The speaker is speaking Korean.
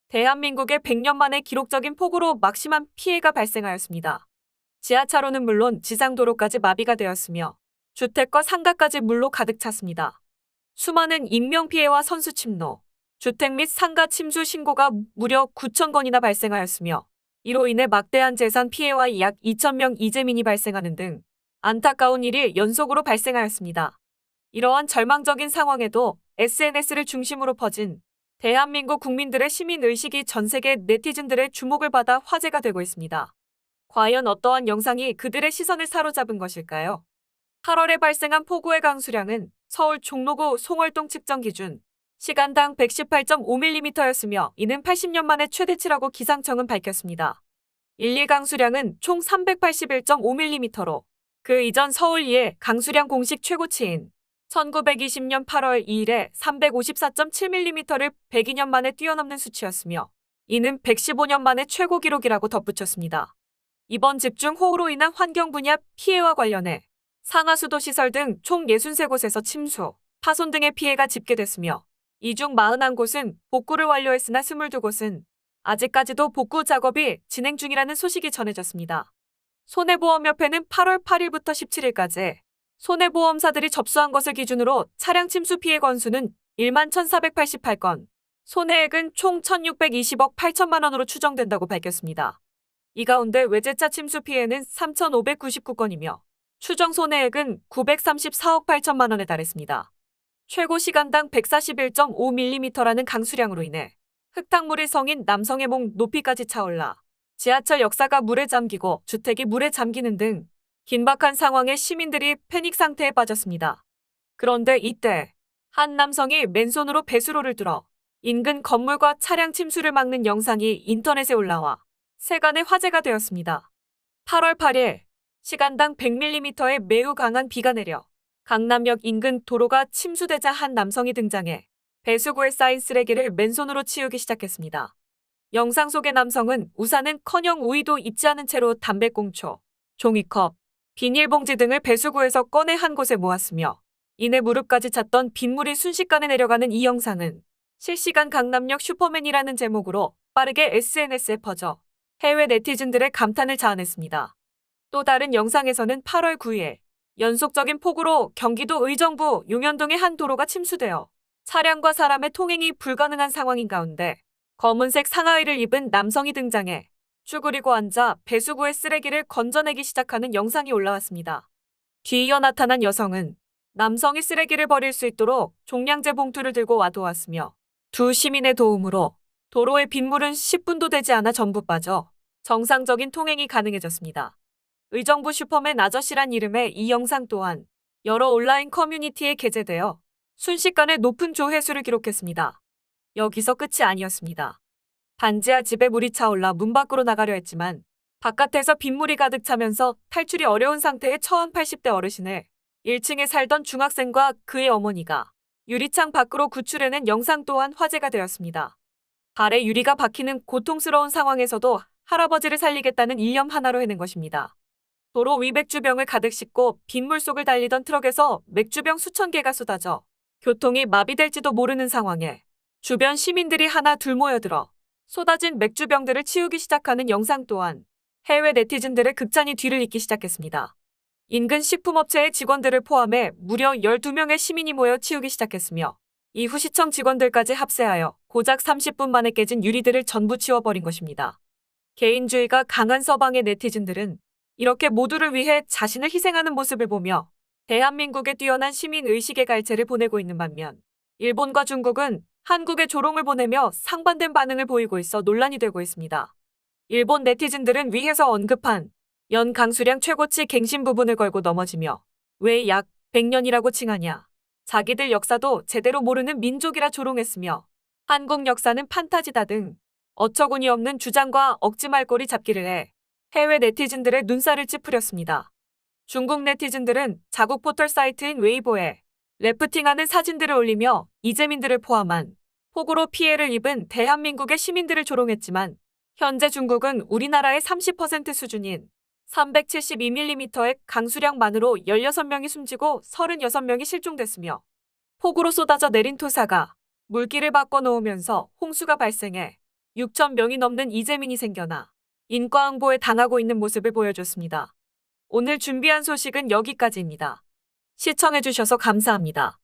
대한민국의 100년 만에 기록적인 폭우로 막심한 피해가 발생하였습니다. 지하차로는 물론 지상도로까지 마비가 되었으며 주택과 상가까지 물로 가득 찼습니다. 수많은 인명피해와 선수 침노, 주택 및 상가 침수 신고가 무려 9천 건이나 발생하였으며 이로 인해 막대한 재산 피해와 약 2,000명 이재민이 발생하는 등 안타까운 일이 연속으로 발생하였습니다. 이러한 절망적인 상황에도 SNS를 중심으로 퍼진 대한민국 국민들의 시민의식이 전 세계 네티즌들의 주목을 받아 화제가 되고 있습니다. 과연 어떠한 영상이 그들의 시선을 사로잡은 것일까요? 8월에 발생한 폭우의 강수량은 서울 종로구 송월동 측정 기준 시간당 118.5mm였으며 이는 80년 만에 최대치라고 기상청은 밝혔습니다. 1, 2 강수량은 총 381.5mm로 그 이전 서울 2의 강수량 공식 최고치인 1920년 8월 2일에 354.7mm를 102년 만에 뛰어넘는 수치였으며 이는 115년 만에 최고 기록이라고 덧붙였습니다. 이번 집중호우로 인한 환경 분야 피해와 관련해 상하수도 시설 등 총 63곳에서 침수, 파손 등의 피해가 집계됐으며 이 중 41곳은 복구를 완료했으나 22곳은 아직까지도 복구 작업이 진행 중이라는 소식이 전해졌습니다. 손해보험협회는 8월 8일부터 17일까지 손해보험사들이 접수한 것을 기준으로 차량 침수 피해 건수는 1만 1,488건, 손해액은 총 1,620억 8천만 원으로 추정된다고 밝혔습니다. 이 가운데 외제차 침수 피해는 3,599건이며 추정 손해액은 934억 8천만 원에 달했습니다. 최고 시간당 141.5mm라는 강수량으로 인해 흙탕물이 성인 남성의 목 높이까지 차올라 지하철 역사가 물에 잠기고 주택이 물에 잠기는 등 긴박한 상황에 시민들이 패닉 상태에 빠졌습니다. 그런데 이때 한 남성이 맨손으로 배수로를 들어 인근 건물과 차량 침수를 막는 영상이 인터넷에 올라와 세간의 화제가 되었습니다. 8월 8일 시간당 100mm의 매우 강한 비가 내려 강남역 인근 도로가 침수되자 한 남성이 등장해 배수구에 쌓인 쓰레기를 맨손으로 치우기 시작했습니다. 영상 속의 남성은 우산은커녕 우의도 입지 않은 채로 담배꽁초, 종이컵, 비닐봉지 등을 배수구에서 꺼내 한 곳에 모았으며 이내 무릎까지 찼던 빗물이 순식간에 내려가는 이 영상은 실시간 강남역 슈퍼맨이라는 제목으로 빠르게 SNS에 퍼져 해외 네티즌들의 감탄을 자아냈습니다. 또 다른 영상에서는 8월 9일 연속적인 폭우로 경기도 의정부 용현동의 한 도로가 침수되어 차량과 사람의 통행이 불가능한 상황인 가운데 검은색 상하의를 입은 남성이 등장해 쭈그리고 앉아 배수구의 쓰레기를 건져내기 시작하는 영상이 올라왔습니다. 뒤이어 나타난 여성은 남성이 쓰레기를 버릴 수 있도록 종량제 봉투를 들고 와 도왔으며 두 시민의 도움으로 도로의 빗물은 10분도 되지 않아 전부 빠져 정상적인 통행이 가능해졌습니다. 의정부 슈퍼맨 아저씨란 이름의 이 영상 또한 여러 온라인 커뮤니티에 게재되어 순식간에 높은 조회수를 기록했습니다. 여기서 끝이 아니었습니다. 반지하 집에 물이 차올라 문 밖으로 나가려 했지만 바깥에서 빗물이 가득 차면서 탈출이 어려운 상태에 처한 80대 어르신을 1층에 살던 중학생과 그의 어머니가 유리창 밖으로 구출해낸 영상 또한 화제가 되었습니다. 발에 유리가 박히는 고통스러운 상황에서도 할아버지를 살리겠다는 일념 하나로 해낸 것입니다. 도로 위 맥주병을 가득 싣고 빗물 속을 달리던 트럭에서 맥주병 수천 개가 쏟아져 교통이 마비될지도 모르는 상황에 주변 시민들이 하나 둘 모여들어 쏟아진 맥주병들을 치우기 시작하는 영상 또한 해외 네티즌들의 극찬이 뒤를 잇기 시작했습니다. 인근 식품업체의 직원들을 포함해 무려 12명의 시민이 모여 치우기 시작했으며 이후 시청 직원들까지 합세하여 고작 30분 만에 깨진 유리들을 전부 치워버린 것입니다. 개인주의가 강한 서방의 네티즌들은 이렇게 모두를 위해 자신을 희생하는 모습을 보며 대한민국의 뛰어난 시민의식의 갈채를 보내고 있는 반면 일본과 중국은 한국에 조롱을 보내며 상반된 반응을 보이고 있어 논란이 되고 있습니다. 일본 네티즌들은 위에서 언급한 연 강수량 최고치 갱신 부분을 걸고 넘어지며 왜 약 100년이라고 칭하냐. 자기들 역사도 제대로 모르는 민족이라 조롱했으며 한국 역사는 판타지다 등 어처구니 없는 주장과 억지 말꼬리 잡기를 해 해외 네티즌들의 눈살을 찌푸렸습니다. 중국 네티즌들은 자국 포털 사이트인 웨이보에 래프팅하는 사진들을 올리며 이재민들을 포함한 폭우로 피해를 입은 대한민국의 시민들을 조롱했지만 현재 중국은 우리나라의 30% 수준인 372mm의 강수량만으로 16명이 숨지고 36명이 실종됐으며 폭우로 쏟아져 내린 토사가 물길을 바꿔놓으면서 홍수가 발생해 6천 명이 넘는 이재민이 생겨나 인과응보에 당하고 있는 모습을 보여줬습니다. 오늘 준비한 소식은 여기까지입니다. 시청해주셔서 감사합니다.